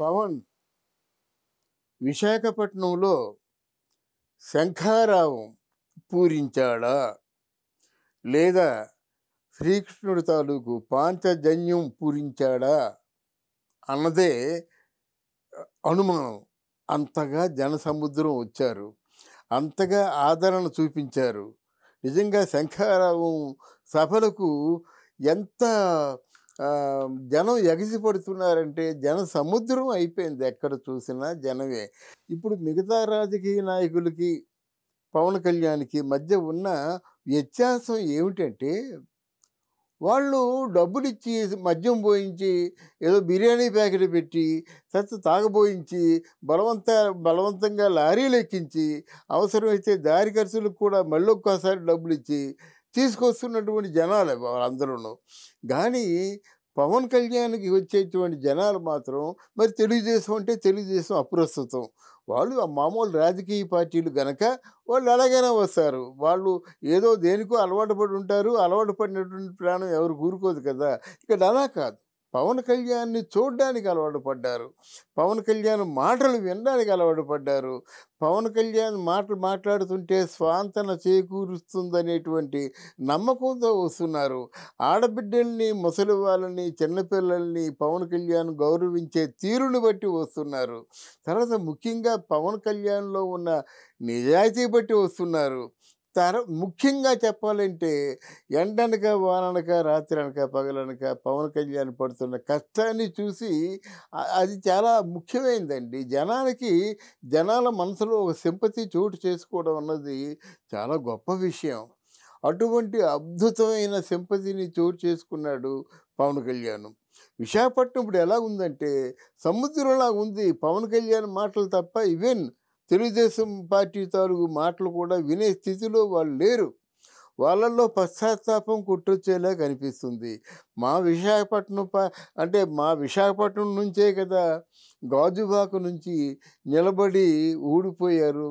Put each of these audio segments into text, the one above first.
పవన్ విశాఖపట్నంలో శంఖారావం పూరించాడా లేదా శ్రీకృష్ణుడి తాలూకు పాంచజన్యం పూరించాడా అన్నదే అనుమానం. అంతగా జనసముద్రం వచ్చారు, అంతగా ఆదరణ చూపించారు. నిజంగా శంఖారావం సభలకు ఎంత జనం ఎగసిపడుతున్నారంటే జన సముద్రం అయిపోయింది. ఎక్కడ చూసినా జనమే. ఇప్పుడు మిగతా రాజకీయ నాయకులకి పవన్ కళ్యాణ్కి మధ్య ఉన్న వ్యత్యాసం ఏమిటంటే, వాళ్ళు డబ్బులిచ్చి మద్యం పోయించి ఏదో బిర్యానీ ప్యాకెట్ పెట్టి తాగబోయించి బలవంతంగా లారీలు ఎక్కించి అవసరమైతే దారి ఖర్చులకు కూడా మళ్ళీ ఒక్కసారి డబ్బులు ఇచ్చి తీసుకొస్తున్నటువంటి జనాలు వాళ్ళందరూ. కానీ పవన్ కళ్యాణ్కి వచ్చేటువంటి జనాలు మాత్రం మరి తెలుగుదేశం అంటే తెలుగుదేశం అప్రస్తుతం. వాళ్ళు మామూలు రాజకీయ పార్టీలు గనక వాళ్ళు ఎలాగైనా వస్తారు. వాళ్ళు ఏదో దేనికో అలవాటు పడి ఉంటారు. అలవాటు పడినటువంటి ప్రాణం ఎవరు కూరుకోదు కదా. ఇక్కడ అలా కాదు. పవన్ కళ్యాణ్ని చూడడానికి అలవాటు పడ్డారు, పవన్ కళ్యాణ్ మాటలు వినడానికి అలవాటు పడ్డారు. పవన్ కళ్యాణ్ మాటలు మాట్లాడుతుంటే స్వాంతన చేకూరుస్తుందనేటువంటి నమ్మకంతో వస్తున్నారు. ఆడబిడ్డల్ని, ముసలి వాళ్ళని, చిన్నపిల్లల్ని పవన్ కళ్యాణ్ గౌరవించే తీరుని బట్టి వస్తున్నారు. తర్వాత ముఖ్యంగా పవన్ కళ్యాణ్లో ఉన్న నిజాయితీ బట్టి వస్తున్నారు. ముఖ్యంగా చెప్పాలంటే ఎండనక వాననక రాత్రి అనక పగలనక పవన్ కళ్యాణ్ పడుతున్న కష్టాన్ని చూసి అది చాలా ముఖ్యమైనదండి. జనాల మనసులో ఒక సింపతి చోటు చేసుకోవడం అన్నది చాలా గొప్ప విషయం. అటువంటి అద్భుతమైన సింపతిని చోటు చేసుకున్నాడు పవన్ కళ్యాణ్. విశాఖపట్నం ఇప్పుడు ఎలా ఉందంటే సముద్రంలా ఉంది. పవన్ కళ్యాణ్ మాటలు తప్ప ఈవెన్ తెలుగుదేశం పార్టీ తాలూకు మాటలు కూడా వినే స్థితిలో వాళ్ళు లేరు. వాళ్ళల్లో పశ్చాత్తాపం కొట్టొచ్చేలా కనిపిస్తుంది. మా విశాఖపట్నం నుంచే కదా గాజువాక నుంచి నిలబడి ఊడిపోయారు.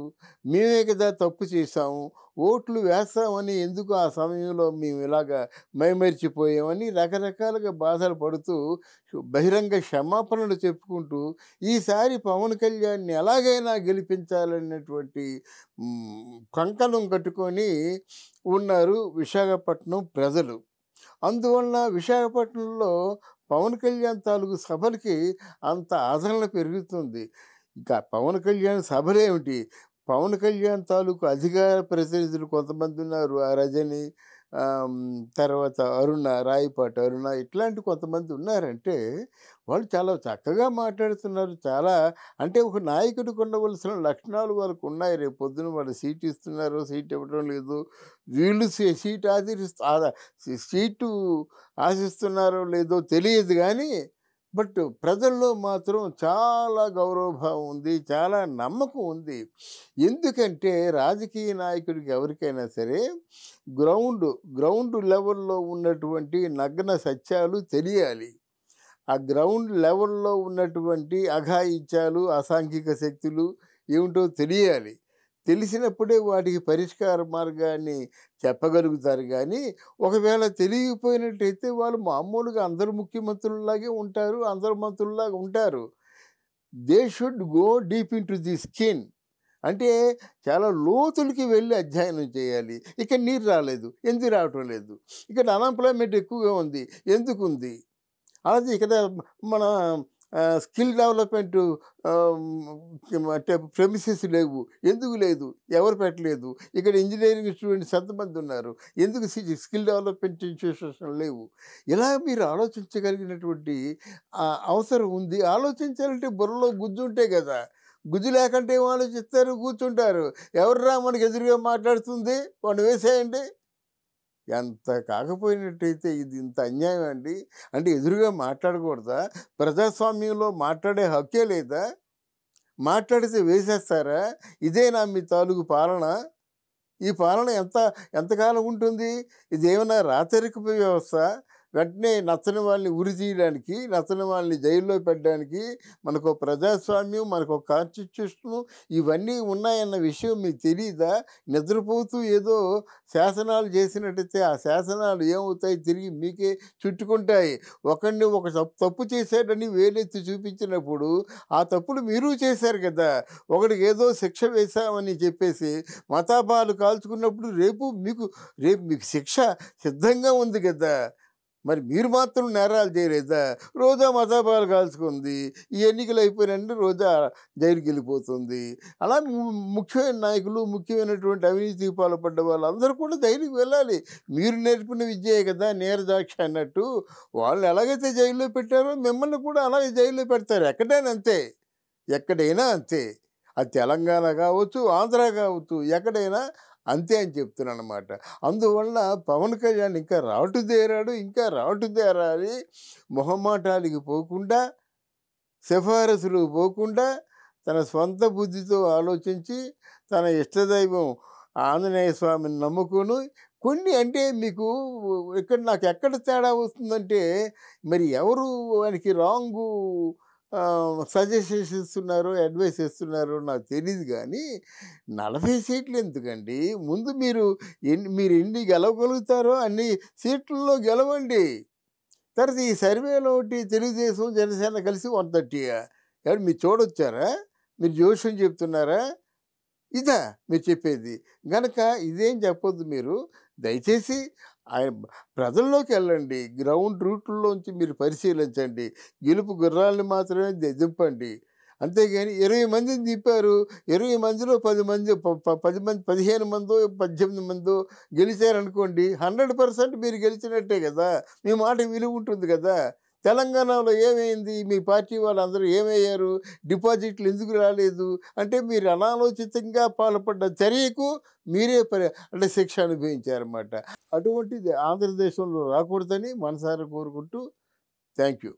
మేమే కదా తప్పు చేశాము, ఓట్లు వేస్తామని ఎందుకు ఆ సమయంలో మేము ఇలాగా మైమరిచిపోయామని రకరకాలుగా బాధలు పడుతూ బహిరంగ క్షమాపణలు చెప్పుకుంటూ ఈసారి పవన్ కళ్యాణ్ని ఎలాగైనా గెలిపించాలన్నటువంటి కంకణం కట్టుకొని ఉన్నారు విశాఖపట్నం ప్రజలు. అందువలన విశాఖపట్నంలో పవన్ కళ్యాణ్ తాలూకు సభలకి అంత ఆదరణ పెరుగుతుంది. ఇంకా పవన్ కళ్యాణ్ సభలేమిటి, పవన్ కళ్యాణ్ తాలూకు అధికార ప్రతినిధులు కొంతమంది ఉన్నారు. ఆ రజని, తర్వాత రాయపాటి అరుణ, ఇట్లాంటి కొంతమంది ఉన్నారంటే వాళ్ళు చాలా చక్కగా మాట్లాడుతున్నారు. చాలా అంటే ఒక నాయకుడికి ఉండవలసిన లక్షణాలు వాళ్ళకు ఉన్నాయి. రేపు పొద్దున వాళ్ళు సీట్ ఇస్తున్నారో సీట్ ఇవ్వడం లేదు, వీళ్ళు సీటు ఆశిస్తున్నారో లేదో తెలియదు. కానీ బట్ ప్రజల్లో మాత్రం చాలా గౌరవభావం ఉంది, చాలా నమ్మకం ఉంది. ఎందుకంటే రాజకీయ నాయకుడికి ఎవరికైనా సరే గ్రౌండ్ లెవెల్లో ఉన్నటువంటి నగ్న సత్యాలు తెలియాలి. ఆ గ్రౌండ్ లెవెల్లో ఉన్నటువంటి అఘాయిత్యాలు, అసాంఘిక శక్తులు ఏమిటో తెలియాలి. తెలిసినప్పుడే వాటికి పరిష్కార మార్గాన్ని చెప్పగలుగుతారు. కానీ ఒకవేళ తెలియకపోయినట్టయితే వాళ్ళు మామూలుగా అందరు ముఖ్యమంత్రుల్లాగే ఉంటారు, అందరు మంత్రుల్లాగా ఉంటారు. They should go deep in to the skin. అంటే చాలా లోతులకి వెళ్ళి అధ్యయనం చేయాలి. ఇక్కడ నీరు రాలేదు, ఎందుకు రావటం లేదు, ఇక్కడ అన్ఎంప్లాయ్మెంట్ ఎక్కువగా ఉంది, ఎందుకు ఉంది, అలాగే ఇక్కడ మన స్కిల్ డెవలప్మెంట్ అంటే ప్రెమిసెస్ లేవు, ఎందుకు లేదు, ఎవరు పెట్టలేదు, ఇక్కడ ఇంజనీరింగ్ స్టూడెంట్స్ ఎంతమంది ఉన్నారు, ఎందుకు స్కిల్ డెవలప్మెంట్ ఇన్స్టిట్యూషన్ లేవు. ఇలా మీరు ఆలోచించగలిగినటువంటి అవసరం ఉంది. ఆలోచించాలంటే బుర్రలో గుజ్జు ఉంటే కదా. గుజ్జు లేకుంటే ఏం ఆలోచిస్తారు, కూర్చుంటారు. ఎవర్రా మనకి ఎదురుగా మాట్లాడుతుంది, వాడిని వేసేయండి. ఎంత కాకపోయినట్టయితే ఇది ఇంత అన్యాయం అండి. అంటే ఎదురుగా మాట్లాడకూడదా? ప్రజాస్వామ్యంలో మాట్లాడే హక్కే లేదా? మాట్లాడితే వేసేస్తారా? ఇదేనా మీ తాలూకు పాలన? ఈ పాలన ఎంతకాలం ఉంటుంది? ఇదేమన్నా రాచరికపు వ్యవస్థ? వెంటనే నచ్చని వాళ్ళని ఉరి తీయడానికి, నచ్చని వాళ్ళని జైల్లో పెట్టడానికి మనకు ప్రజాస్వామ్యం, మనకు కాన్స్టిట్యూషను ఇవన్నీ ఉన్నాయన్న విషయం మీకు తెలీదా? నిద్రపోతూ ఏదో శాసనాలు చేసినట్టయితే ఆ శాసనాలు ఏమవుతాయి? తిరిగి మీకే చుట్టుకుంటాయి. ఒకడిని ఒక తప్పు చేశాడని వేలెత్తి చూపించినప్పుడు ఆ తప్పులు మీరు చేశారు కదా! ఒకడికి ఏదో శిక్ష వేశామని చెప్పేసి మతాపాలు కాల్చుకున్నప్పుడు రేపు మీకు శిక్ష సిద్ధంగా ఉంది కదా! మరి మీరు మాత్రం నేరాలు చేయలేదా? రోజా మతాపాలు కాల్చుకుంది. ఈ ఎన్నికలు అయిపోయినంటే రోజా జైలుకెళ్ళిపోతుంది. అలా ముఖ్యమైన నాయకులు, ముఖ్యమైనటువంటి అవినీతికి పాల్పడ్డ వాళ్ళందరూ కూడా జైలుకి వెళ్ళాలి. మీరు నేర్పిన విద్యే కదా నీరజాక్షి అన్నట్టు. వాళ్ళు ఎలాగైతే జైల్లో పెట్టారో మిమ్మల్ని కూడా అలాగే జైల్లో పెడతారు. ఎక్కడైనా అంతే. ఎక్కడైనా అంతే. అది తెలంగాణ కావచ్చు, ఆంధ్ర కావచ్చు, ఎక్కడైనా అంతే అని చెప్తున్నాననమాట. అందువలన పవన్ కళ్యాణ్ ఇంకా రాటుదేరాడు, ఇంకా రాటుదేరాలి. మొహమాటాలకి పోకుండా, సిఫారసులకు పోకుండా, తన స్వంత బుద్ధితో ఆలోచించి, తన ఇష్టదైవం ఆంజనేయ స్వామిని నమ్ముకొని కొన్ని అంటే మీకు ఇక్కడ నాకు ఎక్కడ తేడా వస్తుందంటే, మరి ఎవరు ఆయనకి రాంగు సజెషన్స్ ఇస్తున్నారో, అడ్వైస్ ఇస్తున్నారో నాకు తెలీదు గానీ, 40 సీట్లు ఎందుకండి? ముందు మీరు ఎన్ని గెలవగలుగుతారో అన్ని సీట్లలో గెలవండి. తర్వాత ఈ సర్వేలో ఒకటి తెలుగుదేశం, జనసేన కలిసి 130 ఎవరు మీరు చూడొచ్చారా? మీరు జోస్యం చెప్తున్నారా? ఇదా మీరు చెప్పేది? గనక ఇదేం చెప్పొద్దు మీరు. దయచేసి ఆయన ప్రజల్లోకి వెళ్ళండి. గ్రౌండ్ రూట్‌ల్లోంచి మీరు పరిశీలించండి. గెలుపు గుర్రాల్ని మాత్రమే దింపండి. అంతేగాని 20 మందిని దింపారు. 20 మందిలో 10 మంది 10 మంది 15 మందో, 18 మందో గెలిచారనుకోండి. 100% మీరు గెలిచినట్టే గదా! మీ మాటకి విలువ ఉంటుంది గదా! తెలంగాణలో ఏమైంది? మీ పార్టీ వాళ్ళందరూ ఏమయ్యారు? డిపాజిట్లు ఎందుకు రాలేదు? అంటే మీరు అనాలోచితంగా పాల్పడ్డ చర్యకు మీరే అంటే శిక్ష అనుభవించారన్నమాట. అటువంటిది ఆంధ్రదేశంలో రాకూడదని మనసారా కోరుకుంటూ థాంక్ యూ.